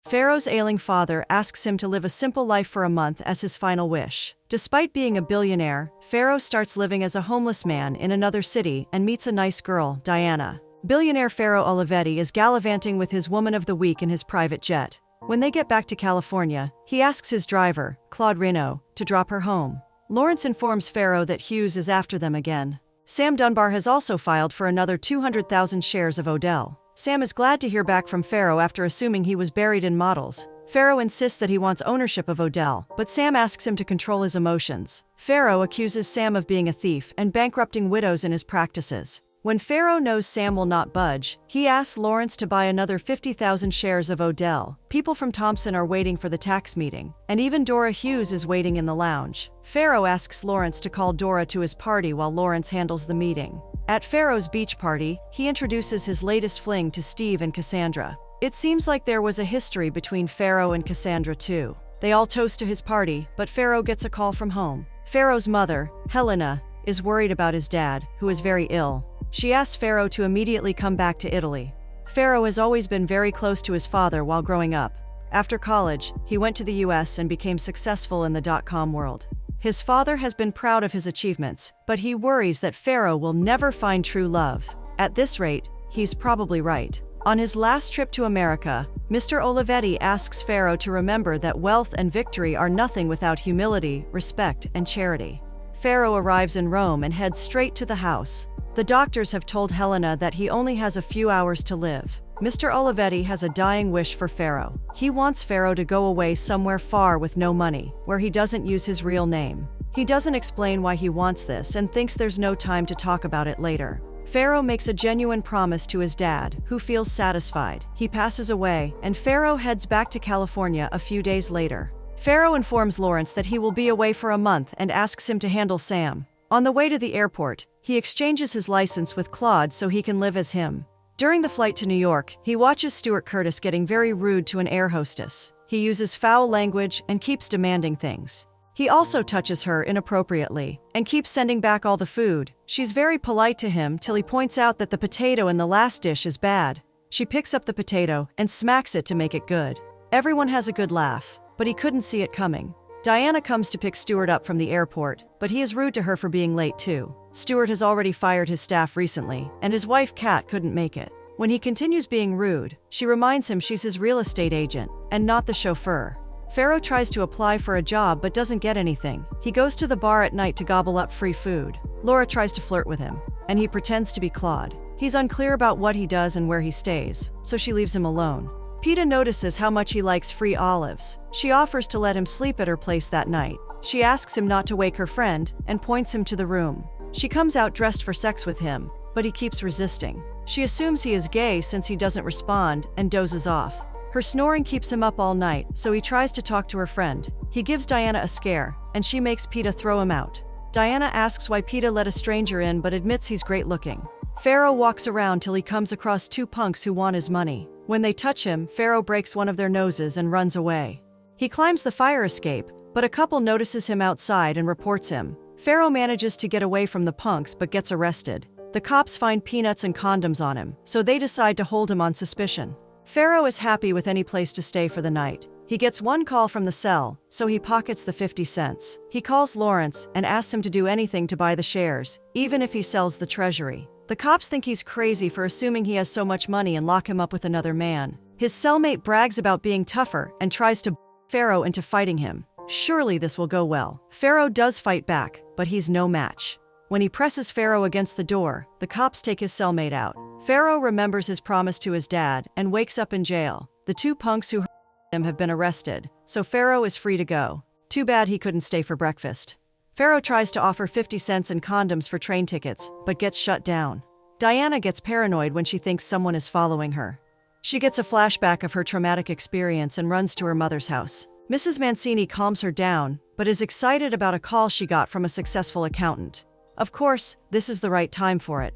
Pharaoh's ailing father asks him to live a simple life for a month as his final wish. Despite being a billionaire, Pharaoh starts living as a homeless man in another city and meets a nice girl, Diana. Billionaire Pharaoh Olivetti is gallivanting with his woman of the week in his private jet. When they get back to California, he asks his driver, Claude Renault, to drop her home. Lawrence informs Pharaoh that Hughes is after them again. Sam Dunbar has also filed for another 200,000 shares of Odell. Sam is glad to hear back from Pharaoh after assuming he was buried in models. Pharaoh insists that he wants ownership of Odell, but Sam asks him to control his emotions. Pharaoh accuses Sam of being a thief and bankrupting widows in his practices. When Pharaoh knows Sam will not budge, he asks Lawrence to buy another 50,000 shares of Odell. People from Thompson are waiting for the tax meeting, and even Dora Hughes is waiting in the lounge. Pharaoh asks Lawrence to call Dora to his party while Lawrence handles the meeting. At Pharaoh's beach party, he introduces his latest fling to Steve and Cassandra. It seems like there was a history between Pharaoh and Cassandra too. They all toast to his party, but Pharaoh gets a call from home. Pharaoh's mother, Helena, is worried about his dad, who is very ill. She asks Pharaoh to immediately come back to Italy. Pharaoh has always been very close to his father while growing up. After college, he went to the US and became successful in the dot-com world. His father has been proud of his achievements, but he worries that Pharaoh will never find true love. At this rate, he's probably right. On his last trip to America, Mr. Olivetti asks Pharaoh to remember that wealth and victory are nothing without humility, respect, and charity. Pharaoh arrives in Rome and heads straight to the house. The doctors have told Helena that he only has a few hours to live. Mr. Olivetti has a dying wish for Pharaoh. He wants Pharaoh to go away somewhere far with no money, where he doesn't use his real name. He doesn't explain why he wants this and thinks there's no time to talk about it later. Pharaoh makes a genuine promise to his dad, who feels satisfied. He passes away, and Pharaoh heads back to California a few days later. Pharaoh informs Lawrence that he will be away for a month and asks him to handle Sam. On the way to the airport, he exchanges his license with Claude so he can live as him. During the flight to New York, he watches Stuart Curtis getting very rude to an air hostess. He uses foul language and keeps demanding things. He also touches her inappropriately and keeps sending back all the food. She's very polite to him till he points out that the potato in the last dish is bad. She picks up the potato and smacks it to make it good. Everyone has a good laugh, but he couldn't see it coming. Diana comes to pick Stuart up from the airport, but he is rude to her for being late too. Stuart has already fired his staff recently, and his wife Kat couldn't make it. When he continues being rude, she reminds him she's his real estate agent, and not the chauffeur. Pharaoh tries to apply for a job but doesn't get anything. He goes to the bar at night to gobble up free food. Laura tries to flirt with him, and he pretends to be Claude. He's unclear about what he does and where he stays, so she leaves him alone. Peta notices how much he likes free olives. She offers to let him sleep at her place that night. She asks him not to wake her friend and points him to the room. She comes out dressed for sex with him, but he keeps resisting. She assumes he is gay since he doesn't respond and dozes off. Her snoring keeps him up all night, so he tries to talk to her friend. He gives Diana a scare, and she makes Peta throw him out. Diana asks why Peta let a stranger in but admits he's great looking. Pharaoh walks around till he comes across two punks who want his money. When they touch him, Pharaoh breaks one of their noses and runs away. He climbs the fire escape, but a couple notices him outside and reports him. Pharaoh manages to get away from the punks but gets arrested. The cops find peanuts and condoms on him, so they decide to hold him on suspicion. Pharaoh is happy with any place to stay for the night. He gets one call from the cell, so he pockets the 50 cents. He calls Lawrence and asks him to do anything to buy the shares, even if he sells the treasury. The cops think he's crazy for assuming he has so much money and lock him up with another man. His cellmate brags about being tougher and tries to Pharaoh into fighting him. Surely this will go well. Pharaoh does fight back, but he's no match. When he presses Pharaoh against the door, the cops take his cellmate out. Pharaoh remembers his promise to his dad and wakes up in jail. The two punks who hurt him have been arrested, so Pharaoh is free to go. Too bad he couldn't stay for breakfast. Pharaoh tries to offer 50 cents in condoms for train tickets, but gets shut down. Diana gets paranoid when she thinks someone is following her. She gets a flashback of her traumatic experience and runs to her mother's house. Mrs. Mancini calms her down, but is excited about a call she got from a successful accountant. Of course, this is the right time for it.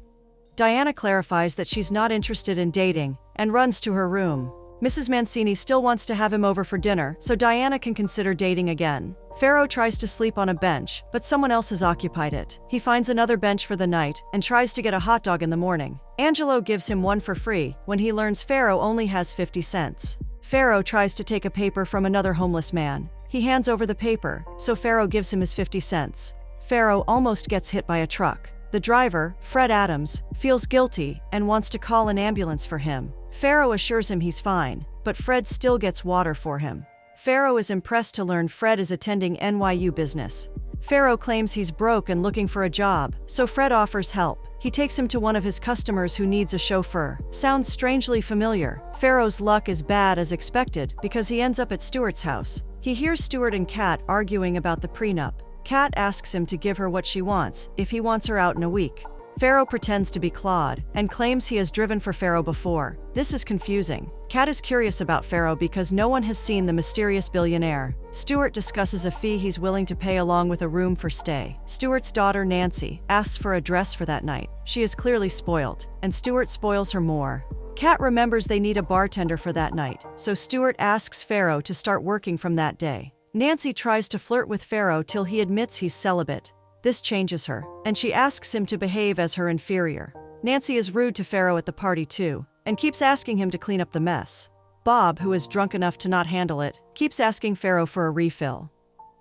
Diana clarifies that she's not interested in dating and runs to her room. Mrs. Mancini still wants to have him over for dinner, so Diana can consider dating again. Pharaoh tries to sleep on a bench, but someone else has occupied it. He finds another bench for the night and tries to get a hot dog in the morning. Angelo gives him one for free when he learns Pharaoh only has 50 cents. Pharaoh tries to take a paper from another homeless man. He hands over the paper, so Pharaoh gives him his 50 cents. Pharaoh almost gets hit by a truck. The driver, Fred Adams, feels guilty and wants to call an ambulance for him. Pharaoh assures him he's fine, but Fred still gets water for him. Pharaoh is impressed to learn Fred is attending NYU business. Pharaoh claims he's broke and looking for a job, so Fred offers help. He takes him to one of his customers who needs a chauffeur. Sounds strangely familiar. Pharaoh's luck is bad as expected because he ends up at Stuart's house. He hears Stuart and Kat arguing about the prenup. Kat asks him to give her what she wants if he wants her out in a week. Pharaoh pretends to be Claude and claims he has driven for Pharaoh before. This is confusing. Kat is curious about Pharaoh because no one has seen the mysterious billionaire. Stuart discusses a fee he's willing to pay along with a room for stay. Stuart's daughter, Nancy, asks for a dress for that night. She is clearly spoiled, and Stuart spoils her more. Kat remembers they need a bartender for that night, so Stuart asks Pharaoh to start working from that day. Nancy tries to flirt with Pharaoh till he admits he's celibate. This changes her, and she asks him to behave as her inferior. Nancy is rude to Pharaoh at the party too, and keeps asking him to clean up the mess. Bob, who is drunk enough to not handle it, keeps asking Pharaoh for a refill.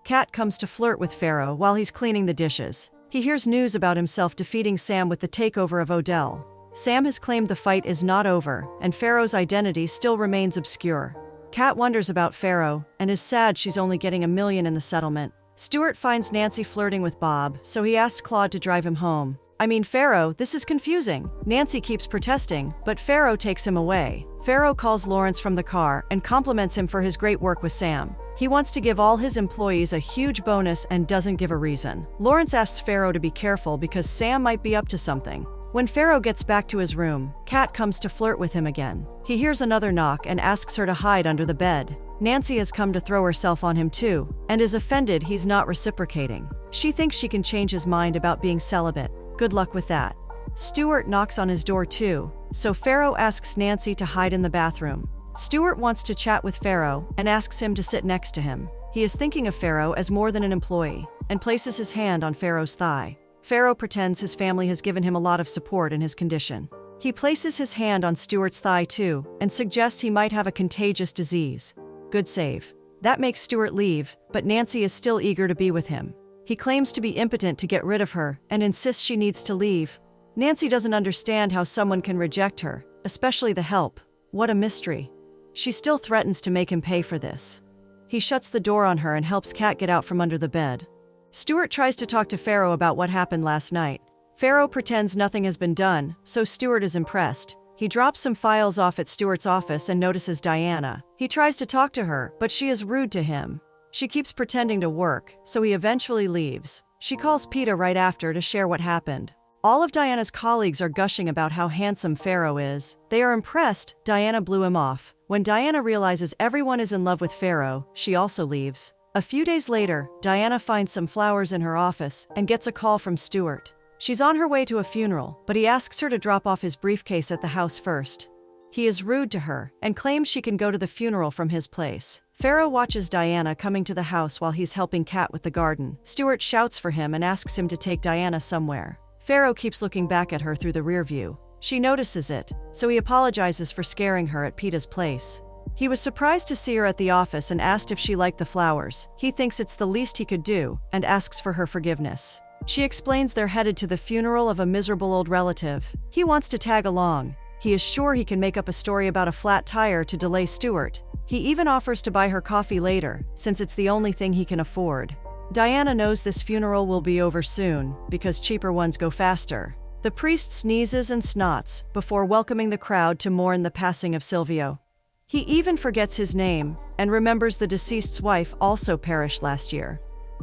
Kat comes to flirt with Pharaoh while he's cleaning the dishes. He hears news about himself defeating Sam with the takeover of Odell. Sam has claimed the fight is not over, and Pharaoh's identity still remains obscure. Kat wonders about Pharaoh, and is sad she's only getting $1 million in the settlement. Stuart finds Nancy flirting with Bob, so he asks Claude to drive him home. Pharaoh, this is confusing. Nancy keeps protesting, but Pharaoh takes him away. Pharaoh calls Lawrence from the car and compliments him for his great work with Sam. He wants to give all his employees a huge bonus and doesn't give a reason. Lawrence asks Pharaoh to be careful because Sam might be up to something. When Pharaoh gets back to his room, Kat comes to flirt with him again. He hears another knock and asks her to hide under the bed. Nancy has come to throw herself on him too, and is offended he's not reciprocating. She thinks she can change his mind about being celibate. Good luck with that. Stuart knocks on his door too, so Pharaoh asks Nancy to hide in the bathroom. Stuart wants to chat with Pharaoh and asks him to sit next to him. He is thinking of Pharaoh as more than an employee, and places his hand on Pharaoh's thigh. Pharaoh pretends his family has given him a lot of support in his condition. He places his hand on Stuart's thigh too, and suggests he might have a contagious disease. Good save. That makes Stuart leave, but Nancy is still eager to be with him. He claims to be impotent to get rid of her, and insists she needs to leave. Nancy doesn't understand how someone can reject her, especially the help. What a mystery. She still threatens to make him pay for this. He shuts the door on her and helps Kat get out from under the bed. Stuart tries to talk to Pharaoh about what happened last night. Pharaoh pretends nothing has been done, so Stuart is impressed. He drops some files off at Stuart's office and notices Diana. He tries to talk to her, but she is rude to him. She keeps pretending to work, so he eventually leaves. She calls Peta right after to share what happened. All of Diana's colleagues are gushing about how handsome Pharaoh is. They are impressed Diana blew him off. When Diana realizes everyone is in love with Pharaoh, she also leaves. A few days later, Diana finds some flowers in her office and gets a call from Stuart. She's on her way to a funeral, but he asks her to drop off his briefcase at the house first. He is rude to her and claims she can go to the funeral from his place. Pharaoh watches Diana coming to the house while he's helping Kat with the garden. Stuart shouts for him and asks him to take Diana somewhere. Pharaoh keeps looking back at her through the rear view. She notices it, so he apologizes for scaring her at Peta's place. He was surprised to see her at the office and asked if she liked the flowers. He thinks it's the least he could do and asks for her forgiveness. She explains they're headed to the funeral of a miserable old relative. He wants to tag along. He is sure he can make up a story about a flat tire to delay Stuart. He even offers to buy her coffee later, since it's the only thing he can afford. Diana knows this funeral will be over soon, because cheaper ones go faster. The priest sneezes and snots before welcoming the crowd to mourn the passing of Silvio. He even forgets his name and remembers the deceased's wife also perished last year.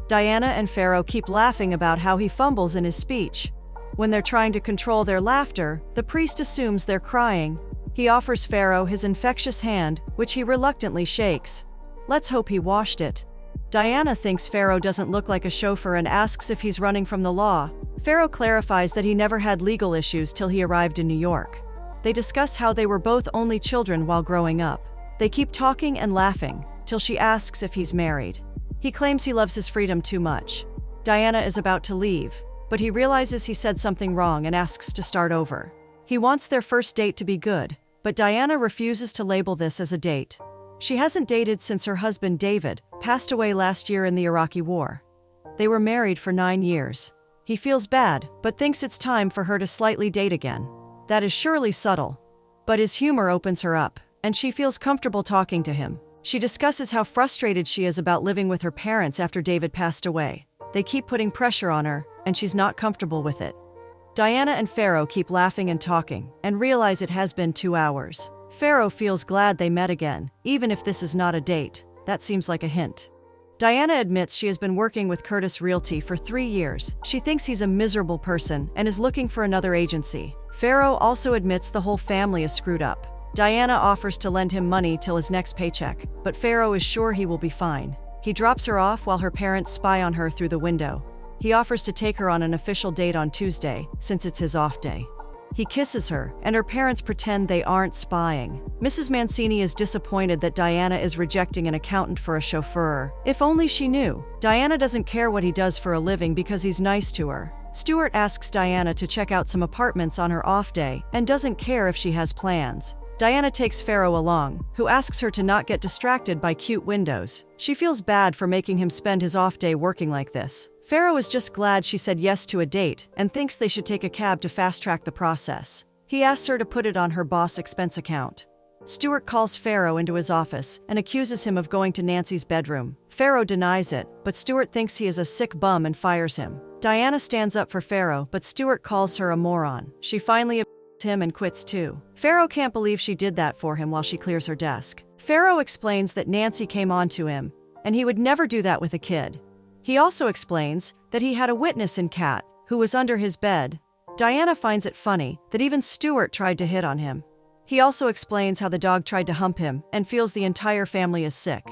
Diana and Pharaoh keep laughing about how he fumbles in his speech. When they're trying to control their laughter, the priest assumes they're crying. He offers Pharaoh his infectious hand, which he reluctantly shakes. Let's hope he washed it. Diana thinks Pharaoh doesn't look like a chauffeur and asks if he's running from the law. Pharaoh clarifies that he never had legal issues till he arrived in New York. They discuss how they were both only children while growing up. They keep talking and laughing, till she asks if he's married. He claims he loves his freedom too much. Diana is about to leave, but he realizes he said something wrong and asks to start over. He wants their first date to be good, but Diana refuses to label this as a date. She hasn't dated since her husband David passed away last year in the Iraqi war. They were married for 9 years. He feels bad, but thinks it's time for her to slightly date again. That is surely subtle. But his humor opens her up, and she feels comfortable talking to him. She discusses how frustrated she is about living with her parents after David passed away. They keep putting pressure on her, and she's not comfortable with it. Diana and Pharaoh keep laughing and talking, and realize it has been 2 hours. Pharaoh feels glad they met again, even if this is not a date. That seems like a hint. Diana admits she has been working with Curtis Realty for 3 years. She thinks he's a miserable person and is looking for another agency. Pharaoh also admits the whole family is screwed up. Diana offers to lend him money till his next paycheck, but Pharaoh is sure he will be fine. He drops her off while her parents spy on her through the window. He offers to take her on an official date on Tuesday, since it's his off day. He kisses her, and her parents pretend they aren't spying. Mrs. Mancini is disappointed that Diana is rejecting an accountant for a chauffeur. If only she knew. Diana doesn't care what he does for a living because he's nice to her. Stuart asks Diana to check out some apartments on her off day and doesn't care if she has plans. Diana takes Pharaoh along, who asks her to not get distracted by cute windows. She feels bad for making him spend his off day working like this. Pharaoh is just glad she said yes to a date and thinks they should take a cab to fast-track the process. He asks her to put it on her boss' expense account. Stuart calls Pharaoh into his office and accuses him of going to Nancy's bedroom. Pharaoh denies it, but Stuart thinks he is a sick bum and fires him. Diana stands up for Pharaoh, but Stuart calls her a moron. She finally him and quits too. Pharaoh can't believe she did that for him while she clears her desk. Pharaoh explains that Nancy came on to him, and he would never do that with a kid. He also explains that he had a witness in Kat, who was under his bed. Diana finds it funny that even Stuart tried to hit on him. He also explains how the dog tried to hump him and feels the entire family is sick.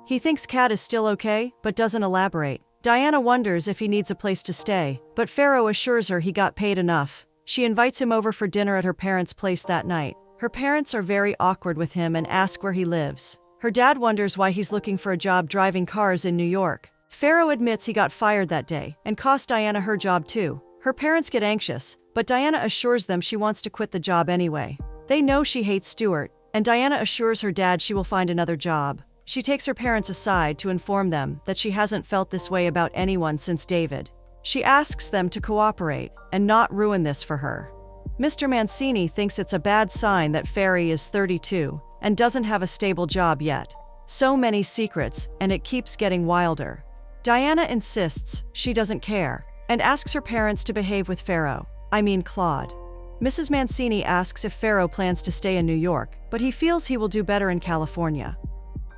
He thinks Kat is still okay, but doesn't elaborate. Diana wonders if he needs a place to stay, but Pharaoh assures her he got paid enough. She invites him over for dinner at her parents' place that night. Her parents are very awkward with him and ask where he lives. Her dad wonders why he's looking for a job driving cars in New York. Pharaoh admits he got fired that day and cost Diana her job too. Her parents get anxious, but Diana assures them she wants to quit the job anyway. They know she hates Stuart, and Diana assures her dad she will find another job. She takes her parents aside to inform them that she hasn't felt this way about anyone since David. She asks them to cooperate and not ruin this for her. Mr. Mancini thinks it's a bad sign that Ferry is 32 and doesn't have a stable job yet. So many secrets, and it keeps getting wilder. Diana insists she doesn't care and asks her parents to behave with Claude. Mrs. Mancini asks if Pharaoh plans to stay in New York, but he feels he will do better in California.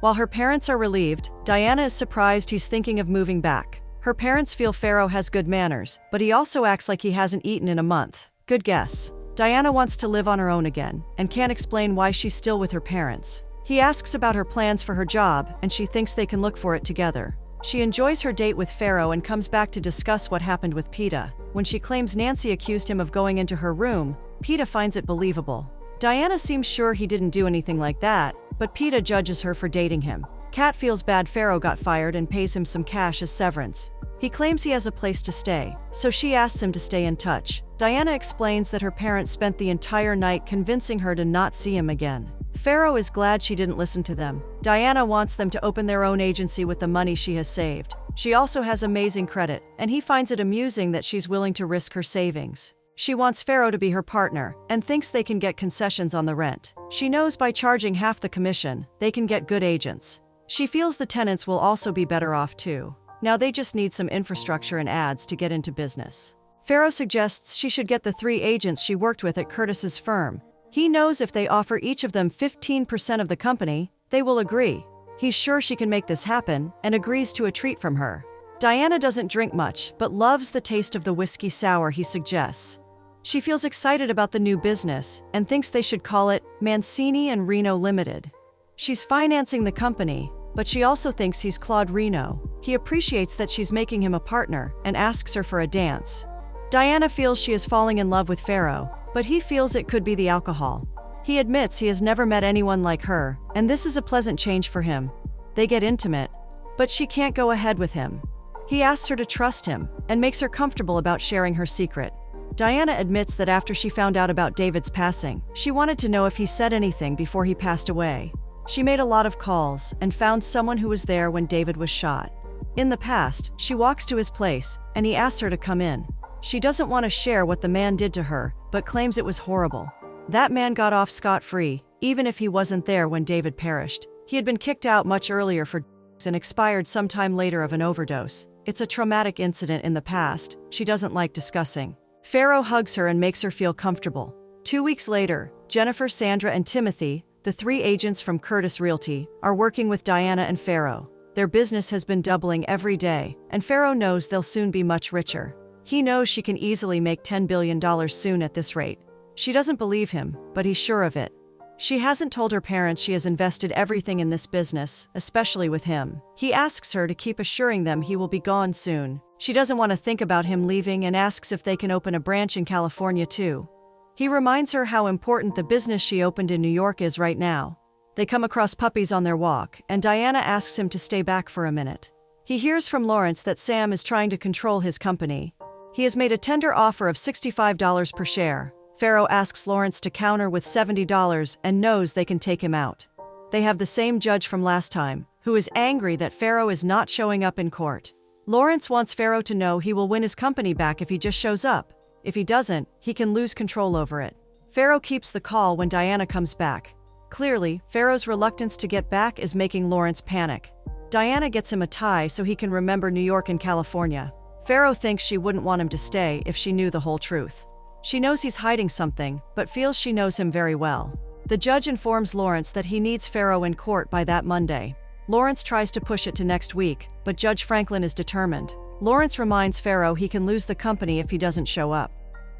While her parents are relieved, Diana is surprised he's thinking of moving back. Her parents feel Pharaoh has good manners, but he also acts like he hasn't eaten in a month. Good guess. Diana wants to live on her own again, and can't explain why she's still with her parents. He asks about her plans for her job, and she thinks they can look for it together. She enjoys her date with Pharaoh and comes back to discuss what happened with Peta. When she claims Nancy accused him of going into her room, Peta finds it believable. Diana seems sure he didn't do anything like that, but Peta judges her for dating him. Kat feels bad Pharaoh got fired and pays him some cash as severance. He claims he has a place to stay, so she asks him to stay in touch. Diana explains that her parents spent the entire night convincing her to not see him again. Pharaoh is glad she didn't listen to them. Diana wants them to open their own agency with the money she has saved. She also has amazing credit, and he finds it amusing that she's willing to risk her savings. She wants Pharaoh to be her partner, and thinks they can get concessions on the rent. She knows by charging half the commission, they can get good agents. She feels the tenants will also be better off too. Now they just need some infrastructure and ads to get into business. Pharaoh suggests she should get the 3 agents she worked with at Curtis's firm. He knows if they offer each of them 15% of the company, they will agree. He's sure she can make this happen, and agrees to a treat from her. Diana doesn't drink much, but loves the taste of the whiskey sour he suggests. She feels excited about the new business, and thinks they should call it Mancini and Reno Limited. She's financing the company, but she also thinks he's Claude Reno. He appreciates that she's making him a partner, and asks her for a dance. Diana feels she is falling in love with Pharaoh, but he feels it could be the alcohol. He admits he has never met anyone like her, and this is a pleasant change for him. They get intimate, but she can't go ahead with him. He asks her to trust him, and makes her comfortable about sharing her secret. Diana admits that after she found out about David's passing, she wanted to know if he said anything before he passed away. She made a lot of calls and found someone who was there when David was shot. In the past, she walks to his place, and he asks her to come in. She doesn't want to share what the man did to her, but claims it was horrible. That man got off scot-free, even if he wasn't there when David perished. He had been kicked out much earlier for and expired sometime later of an overdose. It's a traumatic incident in the past she doesn't like discussing. Farrow hugs her and makes her feel comfortable. 2 weeks later, Jennifer, Sandra, and Timothy, the 3 agents from Curtis Realty, are working with Diana and Farrow. Their business has been doubling every day, and Farrow knows they'll soon be much richer. He knows she can easily make $10 billion soon at this rate. She doesn't believe him, but he's sure of it. She hasn't told her parents she has invested everything in this business, especially with him. He asks her to keep assuring them he will be gone soon. She doesn't want to think about him leaving and asks if they can open a branch in California too. He reminds her how important the business she opened in New York is right now. They come across puppies on their walk, and Diana asks him to stay back for a minute. He hears from Lawrence that Sam is trying to control his company. He has made a tender offer of $65 per share. Farrow asks Lawrence to counter with $70 and knows they can take him out. They have the same judge from last time, who is angry that Farrow is not showing up in court. Lawrence wants Farrow to know he will win his company back if he just shows up. If he doesn't, he can lose control over it. Farrow keeps the call when Diana comes back. Clearly, Farrow's reluctance to get back is making Lawrence panic. Diana gets him a tie so he can remember New York and California. Farrow thinks she wouldn't want him to stay if she knew the whole truth. She knows he's hiding something, but feels she knows him very well. The judge informs Lawrence that he needs Farrow in court by that Monday. Lawrence tries to push it to next week, but Judge Franklin is determined. Lawrence reminds Farrow he can lose the company if he doesn't show up.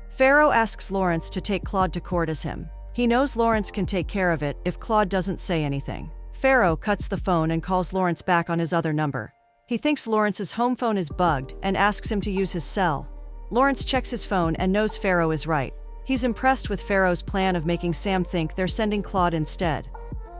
Farrow asks Lawrence to take Claude to court as him. He knows Lawrence can take care of it if Claude doesn't say anything. Farrow cuts the phone and calls Lawrence back on his other number. He thinks Lawrence's home phone is bugged and asks him to use his cell. Lawrence checks his phone and knows Farrow is right. He's impressed with Farrow's plan of making Sam think they're sending Claude instead.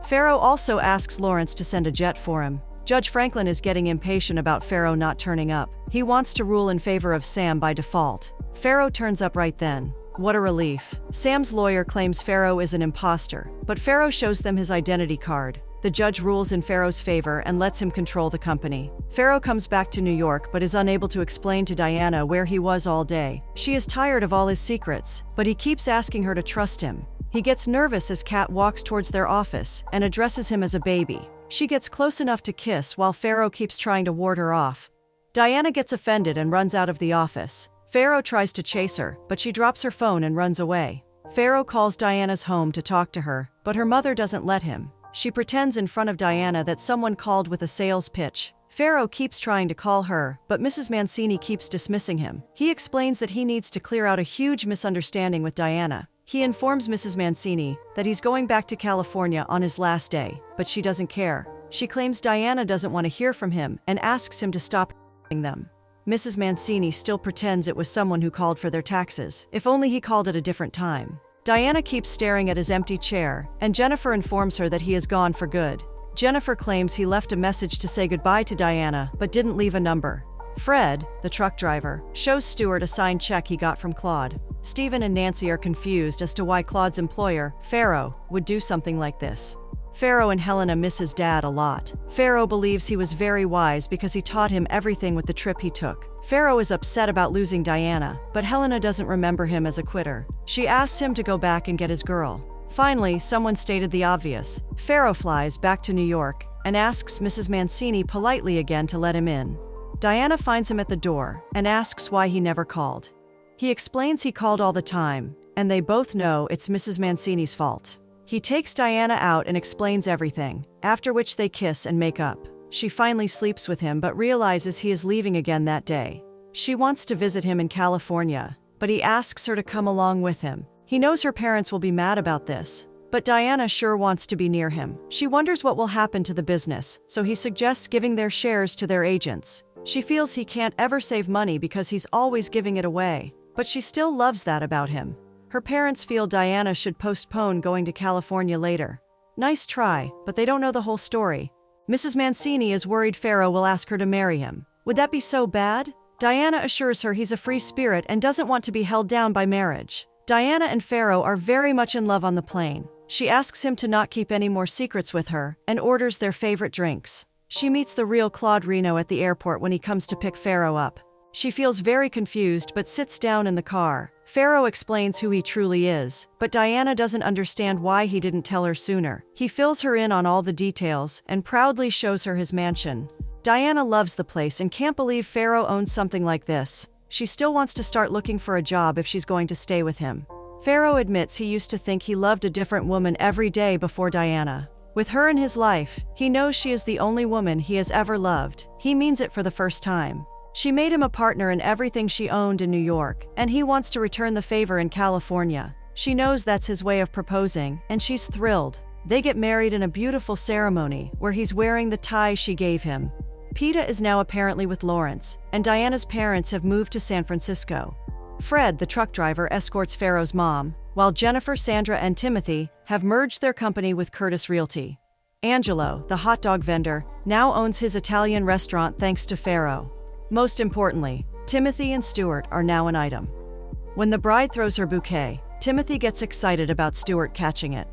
Farrow also asks Lawrence to send a jet for him. Judge Franklin is getting impatient about Farrow not turning up. He wants to rule in favor of Sam by default. Farrow turns up right then. What a relief. Sam's lawyer claims Farrow is an imposter, but Farrow shows them his identity card. The judge rules in Farrow's favor and lets him control the company. Farrow comes back to New York but is unable to explain to Diana where he was all day. She is tired of all his secrets, but he keeps asking her to trust him. He gets nervous as Kat walks towards their office and addresses him as a baby. She gets close enough to kiss while Farrow keeps trying to ward her off. Diana gets offended and runs out of the office. Farrow tries to chase her, but she drops her phone and runs away. Farrow calls Diana's home to talk to her, but her mother doesn't let him. She pretends in front of Diana that someone called with a sales pitch. Farrow keeps trying to call her, but Mrs. Mancini keeps dismissing him. He explains that he needs to clear out a huge misunderstanding with Diana. He informs Mrs. Mancini that he's going back to California on his last day, but she doesn't care. She claims Diana doesn't want to hear from him and asks him to stop them. Mrs. Mancini still pretends it was someone who called for their taxes. If only he called at a different time. Diana keeps staring at his empty chair, and Jennifer informs her that he is gone for good. Jennifer claims he left a message to say goodbye to Diana, but didn't leave a number. Fred, the truck driver, shows Stuart a signed check he got from Claude. Stephen and Nancy are confused as to why Claude's employer, Farrow, would do something like this. Farrow and Helena miss his dad a lot. Farrow believes he was very wise because he taught him everything with the trip he took. Farrow is upset about losing Diana, but Helena doesn't remember him as a quitter. She asks him to go back and get his girl. Finally, someone stated the obvious. Farrow flies back to New York and asks Mrs. Mancini politely again to let him in. Diana finds him at the door and asks why he never called. He explains he called all the time, and they both know it's Mrs. Mancini's fault. He takes Diana out and explains everything, after which they kiss and make up. She finally sleeps with him but realizes he is leaving again that day. She wants to visit him in California, but he asks her to come along with him. He knows her parents will be mad about this, but Diana sure wants to be near him. She wonders what will happen to the business, so he suggests giving their shares to their agents. She feels he can't ever save money because he's always giving it away, but she still loves that about him. Her parents feel Diana should postpone going to California later. Nice try, but they don't know the whole story. Mrs. Mancini is worried Farrow will ask her to marry him. Would that be so bad? Diana assures her he's a free spirit and doesn't want to be held down by marriage. Diana and Farrow are very much in love on the plane. She asks him to not keep any more secrets with her and orders their favorite drinks. She meets the real Claude Reno at the airport when he comes to pick Pharaoh up. She feels very confused but sits down in the car. Pharaoh explains who he truly is, but Diana doesn't understand why he didn't tell her sooner. He fills her in on all the details and proudly shows her his mansion. Diana loves the place and can't believe Pharaoh owns something like this. She still wants to start looking for a job if she's going to stay with him. Pharaoh admits he used to think he loved a different woman every day before Diana. With her in his life, he knows she is the only woman he has ever loved. He means it for the first time. She made him a partner in everything she owned in New York, and he wants to return the favor in California. She knows that's his way of proposing, and she's thrilled. They get married in a beautiful ceremony where he's wearing the tie she gave him. Peta is now apparently with Lawrence, and Diana's parents have moved to San Francisco. Fred, the truck driver, escorts Pharaoh's mom, while Jennifer, Sandra, and Timothy have merged their company with Curtis Realty. Angelo, the hot dog vendor, now owns his Italian restaurant thanks to Pharaoh. Most importantly, Timothy and Stuart are now an item. When the bride throws her bouquet, Timothy gets excited about Stuart catching it.